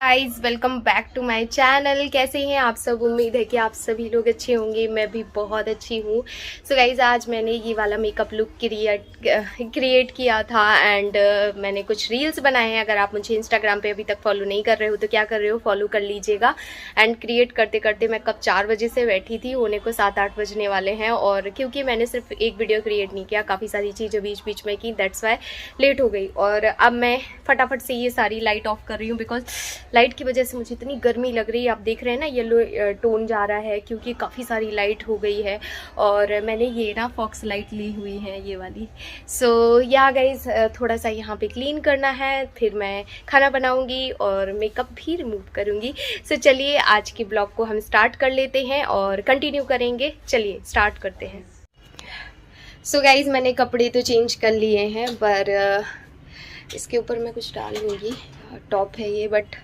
Guys welcome back to my channel. कैसे हैं आप सब? उम्मीद है कि आप सभी लोग अच्छे होंगे। मैं भी बहुत अच्छी हूँ। सो गाइज आज मैंने ये वाला मेकअप लुक क्रिएट किया था एंड मैंने कुछ रील्स बनाए हैं। अगर आप मुझे इंस्टाग्राम पे अभी तक फॉलो नहीं कर रहे हो तो क्या कर रहे हो, फॉलो कर लीजिएगा। एंड क्रिएट करते करते मैं कब 4 बजे से बैठी थी, होने को 7-8 बजने वाले हैं। और क्योंकि मैंने सिर्फ एक वीडियो क्रिएट नहीं किया, काफ़ी सारी चीज़ें बीच बीच में की, दैट्स वाई लेट हो गई। और अब मैं फटाफट से ये सारी लाइट ऑफ कर रही हूँ बिकॉज लाइट की वजह से मुझे इतनी गर्मी लग रही है। आप देख रहे हैं ना, येलो टोन जा रहा है क्योंकि काफ़ी सारी लाइट हो गई है। और मैंने ये ना फॉक्स लाइट ली हुई है, ये वाली। सो या गाइज थोड़ा सा यहाँ पे क्लीन करना है, फिर मैं खाना बनाऊंगी और मेकअप भी रिमूव करूंगी। सो चलिए आज के ब्लॉग को हम स्टार्ट कर लेते हैं और कंटिन्यू करेंगे। चलिए स्टार्ट करते हैं। सो गाइज मैंने कपड़े तो चेंज कर लिए हैं, पर इसके ऊपर मैं कुछ डाल लूँगी। टॉप है ये, बट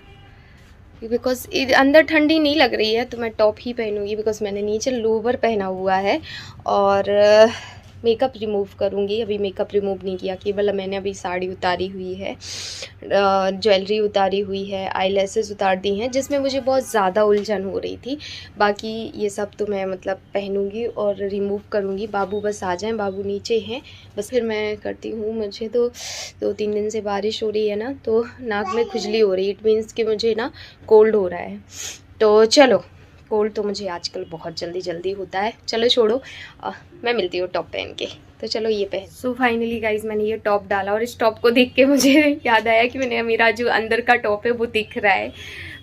बिकॉज अंदर ठंडी नहीं लग रही है तो मैं टॉप ही पहनूंगी बिकॉज मैंने नीचे लोवर पहना हुआ है। और मेकअप रिमूव करूँगी। अभी मेकअप रिमूव नहीं किया, केवल मैंने अभी साड़ी उतारी हुई है, ज्वेलरी उतारी हुई है, आईलैशेस उतार दी हैं, जिसमें मुझे बहुत ज़्यादा उलझन हो रही थी। बाकी ये सब तो मैं मतलब पहनूंगी और रिमूव करूँगी। बाबू बस आ जाएं, बाबू नीचे हैं, बस फिर मैं करती हूँ। मुझे तो 2-3 दिन से बारिश हो रही है ना, तो नाक में खुजली हो रही है। इट मीन्स कि मुझे ना कोल्ड हो रहा है। तो चलो, कोल्ड तो मुझे आजकल बहुत जल्दी होता है। चलो छोड़ो, मैं मिलती हूँ टॉप पहन के। तो चलो ये पहन। सो फाइनली गाइज मैंने ये टॉप डाला और इस टॉप को देख के मुझे याद आया कि मेरा जो अंदर का टॉप है वो दिख रहा है।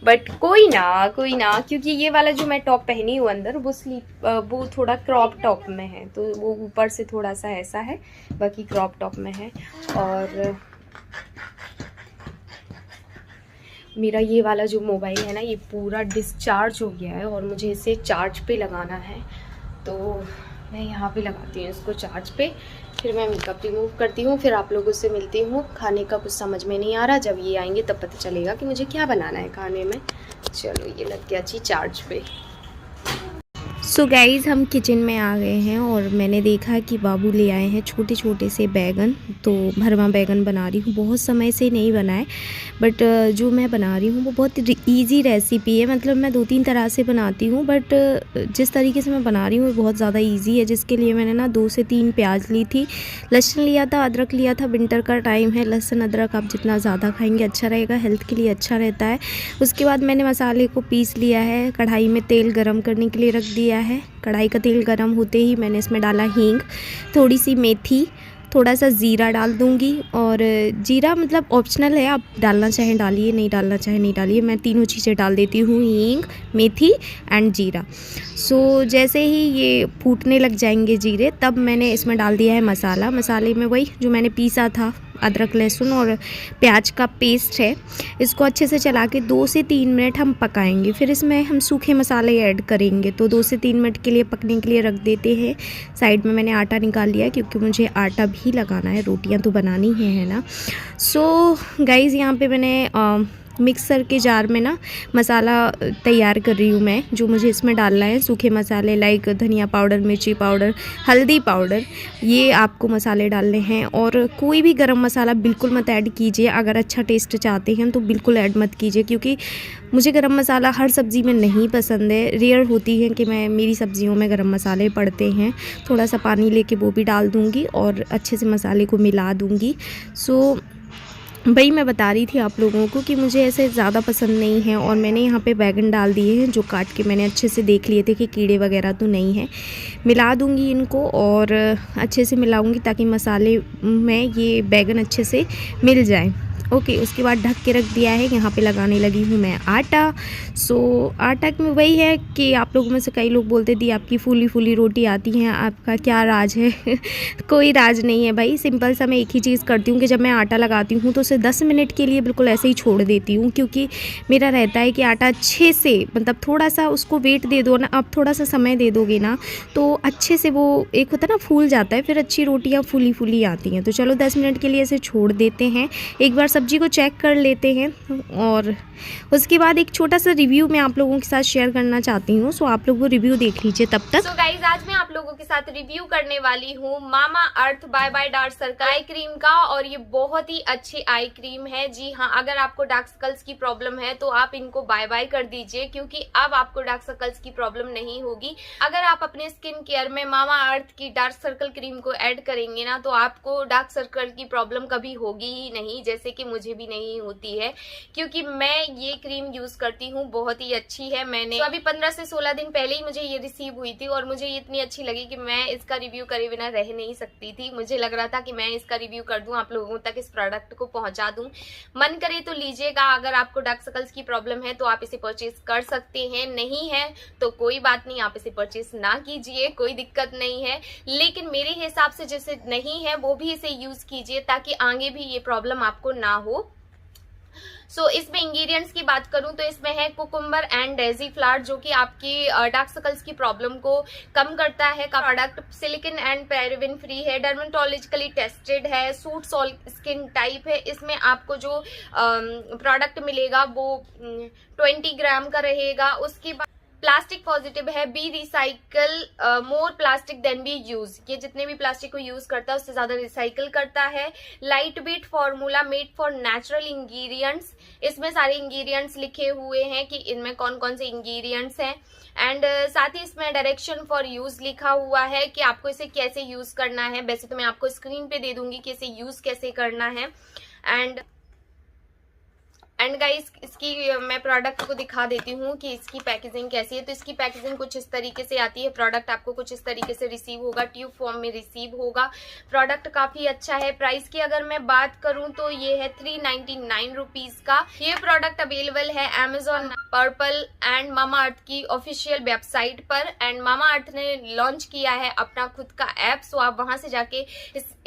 बट कोई ना क्योंकि ये वाला जो मैं टॉप पहनी हूँ अंदर वो थोड़ा क्रॉप टॉप में है, तो वो ऊपर से थोड़ा सा ऐसा है, बाकी क्रॉप टॉप में है। और मेरा ये वाला जो मोबाइल है ना, ये पूरा डिस्चार्ज हो गया है और मुझे इसे चार्ज पे लगाना है। तो मैं यहाँ पे लगाती हूँ इसको चार्ज पे, फिर मैं मेकअप रिमूव करती हूँ, फिर आप लोगों से मिलती हूँ। खाने का कुछ समझ में नहीं आ रहा, जब ये आएंगे तब पता चलेगा कि मुझे क्या बनाना है खाने में। चलो ये लग गया जी चार्ज पे। सो गाइज़ हम किचन में आ गए हैं और मैंने देखा कि बाबू ले आए हैं छोटे छोटे से बैगन। तो भरवा बैगन बना रही हूँ, बहुत समय से नहीं बनाए, बट जो मैं बना रही हूँ वो बहुत इजी रेसिपी है। मतलब मैं 2-3 तरह से बनाती हूँ, बट जिस तरीके से मैं बना रही हूँ वो बहुत ज़्यादा इजी है। जिसके लिए मैंने ना 2 से 3 प्याज ली थी, लहसुन लिया था, अदरक लिया था। विंटर का टाइम है, लहसुन अदरक आप जितना ज़्यादा खाएँगे अच्छा रहेगा, हेल्थ के लिए अच्छा रहता है। उसके बाद मैंने मसाले को पीस लिया है, कढ़ाई में तेल गरम करने के लिए रख दिया है। कढ़ाई का तेल गरम होते ही मैंने इसमें डाला हींग, थोड़ी सी मेथी, थोड़ा सा ज़ीरा डाल दूंगी। और जीरा मतलब ऑप्शनल है, आप डालना चाहें डालिए, नहीं डालना चाहें नहीं डालिए। मैं तीनों चीज़ें डाल देती हूँ, हींग, मेथी एंड जीरा। सो जैसे ही ये फूटने लग जाएंगे जीरे, तब मैंने इसमें डाल दिया है मसाला। मसाले में वही जो मैंने पीसा था, अदरक लहसुन और प्याज का पेस्ट है। इसको अच्छे से चला के 2 से 3 मिनट हम पकाएंगे, फिर इसमें हम सूखे मसाले ऐड करेंगे। तो 2 से 3 मिनट के लिए पकने के लिए रख देते हैं। साइड में मैंने आटा निकाल लिया क्योंकि मुझे आटा भी लगाना है, रोटियां तो बनानी है ना। सो गाइज़ यहाँ पे मैंने मिक्सर के जार में ना मसाला तैयार कर रही हूँ मैं, जो मुझे इसमें डालना है। सूखे मसाले लाइक धनिया पाउडर, मिर्ची पाउडर, हल्दी पाउडर, ये आपको मसाले डालने हैं। और कोई भी गरम मसाला बिल्कुल मत ऐड कीजिए। अगर अच्छा टेस्ट चाहते हैं तो बिल्कुल ऐड मत कीजिए, क्योंकि मुझे गरम मसाला हर सब्ज़ी में नहीं पसंद है। रेयर होती है कि मेरी सब्ज़ियों में गरम मसाले पड़ते हैं। थोड़ा सा पानी लेके वो भी डाल दूँगी और अच्छे से मसाले को मिला दूँगी। सो भाई मैं बता रही थी आप लोगों को कि मुझे ऐसे ज़्यादा पसंद नहीं है। और मैंने यहाँ पे बैगन डाल दिए हैं, जो काट के मैंने अच्छे से देख लिए थे कि कीड़े वगैरह तो नहीं है। मिला दूँगी इनको और अच्छे से मिलाऊँगी ताकि मसाले में ये बैगन अच्छे से मिल जाए। ओके, उसके बाद ढक के रख दिया है। यहाँ पे लगाने लगी हूँ मैं आटा। सो आटा में वही है कि आप लोगों में से कई लोग बोलते दी आपकी फूली फूली रोटी आती हैं, आपका क्या राज है? कोई राज नहीं है भाई। सिंपल सा मैं एक ही चीज़ करती हूँ कि जब मैं आटा लगाती हूँ तो उसे 10 मिनट के लिए बिल्कुल ऐसे ही छोड़ देती हूँ, क्योंकि मेरा रहता है कि आटा अच्छे से, मतलब थोड़ा सा उसको वेट दे दो ना, आप थोड़ा सा समय दे दोगे ना तो अच्छे से वो एक होता है ना, फूल जाता है, फिर अच्छी रोटियाँ फूली फूली आती हैं। तो चलो 10 मिनट के लिए ऐसे छोड़ देते हैं। एक बार सब्ज़ी को चेक कर लेते हैं और उसके बाद एक छोटा सा रिव्यू मैं आप लोगों के साथ शेयर करना चाहती हूँ। सो आप लोग वो रिव्यू देख लीजिए तब तक। सो गाइज, आज मैं आप लोगों के साथ रिव्यू करने वाली हूँ Mamaearth bye bye dark circle eye cream का, और ये बहुत ही अच्छी आई क्रीम है। जी हाँ, अगर आपको डार्क सर्कल्स की प्रॉब्लम है तो आप इनको बाय बाय कर दीजिए, क्योंकि अब आपको डार्क सर्कल्स की प्रॉब्लम नहीं होगी। अगर आप अपने स्किन केयर में मामा अर्थ की डार्क सर्कल क्रीम को ऐड करेंगे ना, तो आपको डार्क सर्कल की प्रॉब्लम कभी होगी ही नहीं, जैसे कि मुझे भी नहीं होती है, क्योंकि मैं ये क्रीम यूज करती हूँ, बहुत ही अच्छी है। मैंने तो अभी 15 से 16 दिन पहले ही मुझे ये रिसीव हुई थी और मुझे ये इतनी अच्छी लगी कि मैं इसका रिव्यू करे बिना रह नहीं सकती थी। मुझे लग रहा था कि मैं इसका रिव्यू कर दूं, आप लोगों तक इस प्रोडक्ट को पहुंचा दूं। मन करे तो लीजिएगा। अगर आपको डार्क सर्कल्स की प्रॉब्लम है तो आप इसे परचेज कर सकते हैं, नहीं है तो कोई बात नहीं, आप इसे परचेज ना कीजिए, कोई दिक्कत नहीं है। लेकिन मेरे हिसाब से जैसे नहीं है वो भी इसे यूज कीजिए, ताकि आगे भी ये प्रॉब्लम आपको ना हो। सो इसमें इंग्रेडिएंट्स की बात करूं तो इसमें है कुकुम्बर एंड डेजी फ्लावर, जो कि आपकी डार्क सर्कल्स की प्रॉब्लम को कम करता है। का product silicon and paraben free है, डर्मेटोलॉजिकली टेस्टेड है, सूट्स ऑल स्किन टाइप है। इसमें आपको जो प्रोडक्ट मिलेगा वो 20 ग्राम का रहेगा। उसके बाद प्लास्टिक पॉजिटिव है, be recycle more plastic than be use. ये जितने भी प्लास्टिक को यूज करता है उससे ज्यादा रिसाइकल करता है। Light weight formula made for natural ingredients, इसमें सारे इंग्रेडिएंट्स लिखे हुए हैं कि इनमें कौन कौन से इंग्रेडिएंट्स हैं। एंड साथ ही इसमें डायरेक्शन फॉर यूज लिखा हुआ है कि आपको इसे कैसे यूज करना है। वैसे तो मैं आपको स्क्रीन पे दे दूंगी कि इसे यूज कैसे करना है। एंड गाइस, इसकी मैं प्रोडक्ट को दिखा देती हूँ कि इसकी पैकेजिंग कैसी है। तो इसकी पैकेजिंग कुछ इस तरीके से आती है। प्रोडक्ट आपको कुछ इस तरीके से रिसीव होगा, ट्यूब फॉर्म में रिसीव होगा। प्रोडक्ट काफी अच्छा है। प्राइस की अगर मैं बात करूँ तो ये है 399 रुपीज का। ये प्रोडक्ट अवेलेबल है Amazon, पर्पल एंड मामा अर्थ की ऑफिशियल वेबसाइट पर। एंड मामा अर्थ ने लॉन्च किया है अपना खुद का ऐप, सो आप वहां से जाके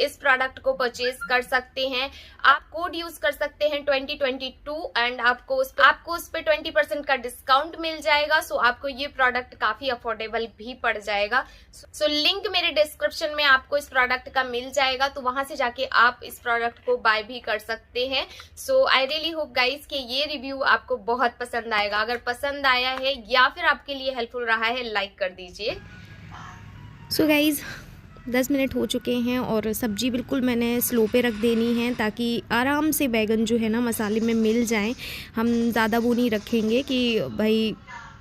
इस प्रोडक्ट को परचेज कर सकते हैं। आप कोड यूज कर सकते हैं 2022 एंड आपको उस पे 20% का डिस्काउंट मिल जाएगा। सो आपको ये प्रोडक्ट काफी अफोर्डेबल भी पड़ जाएगा। सो लिंक मेरे डिस्क्रिप्शन में आपको इस प्रोडक्ट का मिल जाएगा, तो वहां से जाके आप इस प्रोडक्ट को बाय भी कर सकते हैं। सो आई रियली होप गाइज कि ये रिव्यू आपको बहुत पसंद आएगा। अगर पसंद आया है या फिर आपके लिए हेल्पफुल रहा है, लाइक कर दीजिए। सो गाइज 10 मिनट हो चुके हैं और सब्ज़ी बिल्कुल मैंने स्लो पे रख देनी है, ताकि आराम से बैगन जो है ना मसाले में मिल जाएं। हम ज़्यादा वो नहीं रखेंगे कि भाई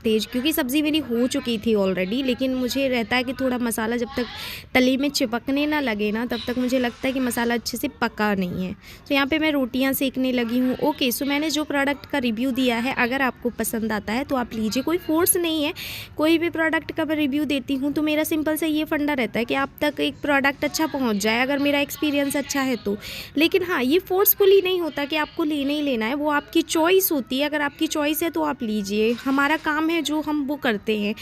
तेज़, क्योंकि सब्ज़ी मेरी हो चुकी थी ऑलरेडी। लेकिन मुझे रहता है कि थोड़ा मसाला जब तक तली में चिपकने ना लगे ना, तब तक मुझे लगता है कि मसाला अच्छे से पका नहीं है। तो यहाँ पे मैं रोटियाँ सेकने लगी हूँ। ओके, सो मैंने जो प्रोडक्ट का रिव्यू दिया है, अगर आपको पसंद आता है तो आप लीजिए, कोई फोर्स नहीं है। कोई भी प्रोडक्ट का मैं रिव्यू देती हूँ तो मेरा सिंपल सा ये फंडा रहता है कि आप तक एक प्रोडक्ट अच्छा पहुँच जाए, अगर मेरा एक्सपीरियंस अच्छा है तो। लेकिन हाँ, ये फोर्सफुली नहीं होता कि आपको लेना ही लेना है, वो आपकी चॉइस होती है। अगर आपकी चॉइस है तो आप लीजिए। हमारा काम है जो हम वो करते हैं।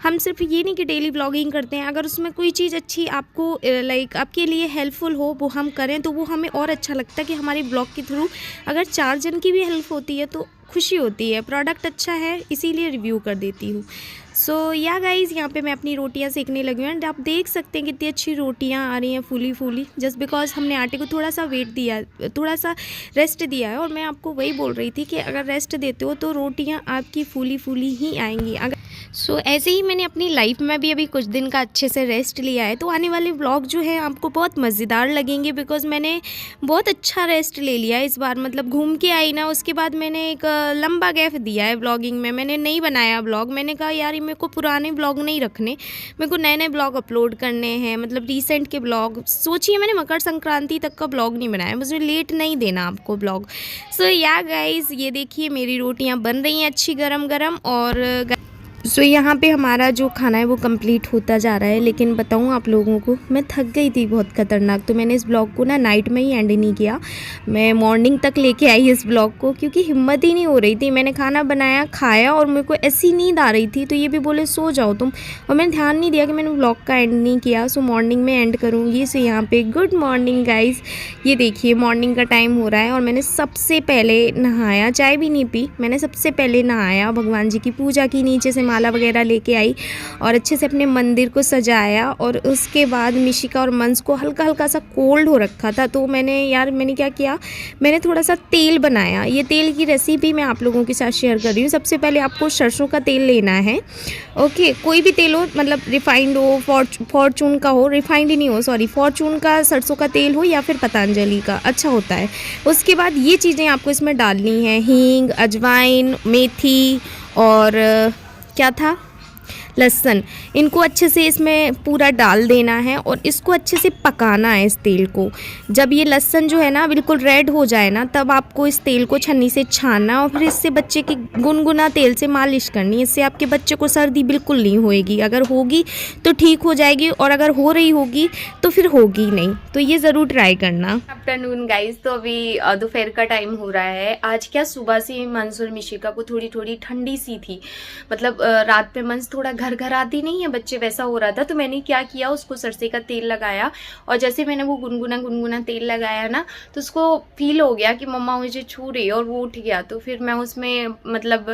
हम सिर्फ ये नहीं कि डेली व्लॉगिंग करते हैं, अगर उसमें कोई चीज़ अच्छी आपको आपके लिए हेल्पफुल हो वो हम करें, तो वो हमें और अच्छा लगता है कि हमारे ब्लॉग के थ्रू अगर 4 जन की भी हेल्प होती है तो खुशी होती है। प्रोडक्ट अच्छा है इसीलिए रिव्यू कर देती हूँ। सो या गाइज़, यहाँ पे मैं अपनी रोटियाँ सेकने लगी हूँ एंड आप देख सकते हैं कितनी अच्छी रोटियाँ आ रही हैं, फूली फूली, जस्ट बिकॉज हमने आटे को थोड़ा सा वेट दिया, थोड़ा सा रेस्ट दिया है। और मैं आपको वही बोल रही थी कि अगर रेस्ट देते हो तो रोटियाँ आपकी फूली फूली ही आएंगी। अगर सो ऐसे ही मैंने अपनी लाइफ में भी अभी कुछ दिन का अच्छे से रेस्ट लिया है, तो आने वाले व्लॉग जो है आपको बहुत मज़ेदार लगेंगे, बिकॉज मैंने बहुत अच्छा रेस्ट ले लिया है इस बार। मतलब घूम के आई ना, उसके बाद मैंने एक लंबा गैप दिया है ब्लॉगिंग में। मैंने नहीं बनाया ब्लॉग, मैंने कहा यार मेरे को पुराने ब्लॉग नहीं रखने, मेरे को नए नए ब्लॉग अपलोड करने हैं, मतलब रिसेंट के ब्लॉग। सोचिए मैंने मकर संक्रांति तक का ब्लॉग नहीं बनाया, मुझे लेट नहीं देना आपको ब्लॉग। सो या गाइज़, ये देखिए मेरी रोटियां बन रही हैं अच्छी गरम गरम। और सो यहाँ पे हमारा जो खाना है वो कंप्लीट होता जा रहा है। लेकिन बताऊँ आप लोगों को, मैं थक गई थी बहुत खतरनाक, तो मैंने इस ब्लॉग को ना नाइट में ही एंड नहीं किया। मैं मॉर्निंग तक लेके आई इस ब्लॉग को, क्योंकि हिम्मत ही नहीं हो रही थी। मैंने खाना बनाया, खाया, और मेरे को ऐसी नींद आ रही थी, तो ये भी बोले सो जाओ तुम, और मैंने ध्यान नहीं दिया कि मैंने ब्लॉग का एंड नहीं किया। सो मॉर्निंग में एंड करूँगी। सो यहाँ पे गुड मॉर्निंग गाइज़, ये देखिए मॉर्निंग का टाइम हो रहा है और मैंने सबसे पहले नहाया, चाय भी नहीं पी, मैंने सबसे पहले नहाया, भगवान जी की पूजा की, नीचे से माला वगैरह लेके आई और अच्छे से अपने मंदिर को सजाया। और उसके बाद मिशिका और मंस को हल्का हल्का सा कोल्ड हो रखा था, तो मैंने क्या किया, मैंने थोड़ा सा तेल बनाया। ये तेल की रेसिपी मैं आप लोगों के साथ शेयर कर रही हूँ। सबसे पहले आपको सरसों का तेल लेना है। ओके, कोई भी तेल हो, मतलब रिफाइंड हो, फॉर्चून का हो, रिफाइंड ही नहीं हो, सॉरी, फॉर्चून का सरसों का तेल हो या फिर पतंजलि का, अच्छा होता है। उसके बाद ये चीज़ें आपको इसमें डालनी है, हींग, अजवाइन, मेथी और क्या था, लहसुन। इनको अच्छे से इसमें पूरा डाल देना है और इसको अच्छे से पकाना है इस तेल को। जब ये लहसुन जो है ना बिल्कुल रेड हो जाए ना, तब आपको इस तेल को छन्नी से छानना और फिर इससे बच्चे की गुनगुना तेल से मालिश करनी। इससे आपके बच्चे को सर्दी बिल्कुल नहीं होएगी। अगर होगी तो ठीक हो जाएगी और अगर हो रही होगी तो फिर होगी नहीं। तो ये ज़रूर ट्राई करना। आफ्टरनून गाइज, तो अभी दोपहर का टाइम हो रहा है। आज क्या सुबह से मंस और मिशिका को थोड़ी थोड़ी ठंडी सी थी, मतलब रात में मंस थोड़ा घर आती नहीं है बच्चे, वैसा हो रहा था। तो मैंने क्या किया, उसको सरसे का तेल लगाया और जैसे मैंने वो गुनगुना तेल लगाया ना, तो उसको फील हो गया कि मम्मा मुझे छू रही है और वो उठ गया। तो फिर मैं उसमें मतलब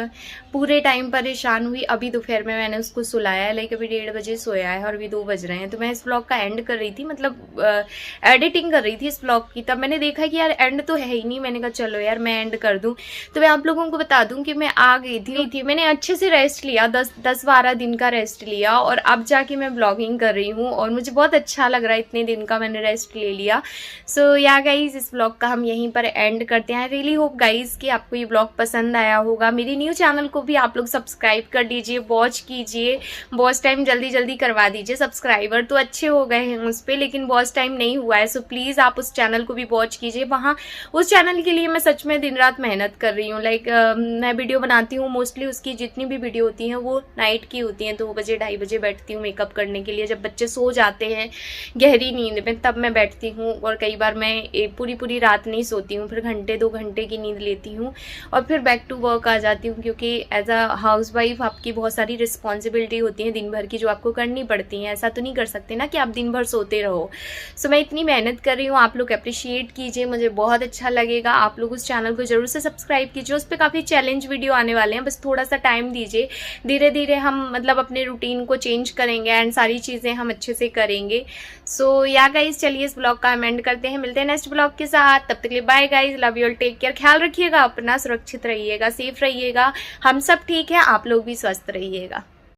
पूरे टाइम परेशान हुई। अभी दोपहर में मैंने उसको सुलाया है, लाइक अभी 1:30 बजे सोया है और अभी 2 बज रहे हैं। तो मैं इस ब्लॉग का एंड कर रही थी, मतलब एडिटिंग कर रही थी इस ब्लॉग की। तब मैंने देखा कि यार एंड तो है ही नहीं, मैंने कहा चलो यार मैं एंड कर दूं। तो मैं आप लोगों को बता दूं कि मैं आ गई थी, मैंने अच्छे से रेस्ट लिया, 10-12 दिन का रेस्ट लिया और अब जाके मैं ब्लॉगिंग कर रही हूँ और मुझे बहुत अच्छा लग रहा है, इतने दिन का मैंने रेस्ट ले लिया। सो या गाइज, इस ब्लॉग का हम यहीं पर एंड करते हैं। रियली होप गाइज कि आपको ये ब्लॉग पसंद आया होगा। मेरी न्यू चैनल को भी आप लोग सब्सक्राइब कर लीजिए, वॉच कीजिए, वॉच टाइम जल्दी करवा दीजिए। सब्सक्राइबर तो अच्छे हो गए हैं उस पर, लेकिन वॉच टाइम नहीं हुआ है। सो प्लीज़ आप उस चैनल को भी वॉच कीजिए। वहाँ उस चैनल के लिए मैं सच में दिन रात मेहनत कर रही हूँ। लाइक मैं वीडियो बनाती हूँ, मोस्टली उसकी जितनी भी वीडियो होती हैं वो नाइट की होती हैं। 2 बजे 2:30 बजे बैठती हूँ मेकअप करने के लिए। जब बच्चे सो जाते हैं गहरी नींद में तब मैं बैठती हूँ और कई बार मैं पूरी रात नहीं सोती हूँ, फिर घंटे 2 घंटे की नींद लेती हूँ और फिर बैक टू वर्क आ जाती हूँ। क्योंकि एज अ हाउस वाइफ आपकी बहुत सारी रिस्पॉन्सिबिलिटी होती है दिन भर की जो आपको करनी पड़ती हैं। ऐसा तो नहीं कर सकते ना कि आप दिन भर सोते रहो। सो मैं इतनी मेहनत कर रही हूँ, आप लोग अप्रिशिएट कीजिए, मुझे बहुत अच्छा लगेगा। आप लोग उस चैनल को जरूर से सब्सक्राइब कीजिए। उस पर काफ़ी चैलेंज वीडियो आने वाले हैं, बस थोड़ा सा टाइम दीजिए। धीरे धीरे हम मतलब अपने रूटीन को चेंज करेंगे एंड सारी चीज़ें हम अच्छे से करेंगे। सो या गाइज, चलिए इस ब्लॉग का हम एंड करते हैं। मिलते हैं नेक्स्ट ब्लॉग के साथ, तब तक के लिए bye guys, love you all, take care, ख्याल रखिएगा अपना, सुरक्षित रहिएगा, सेफ रहिएगा। हम सब ठीक है, आप लोग भी स्वस्थ रहिएगा।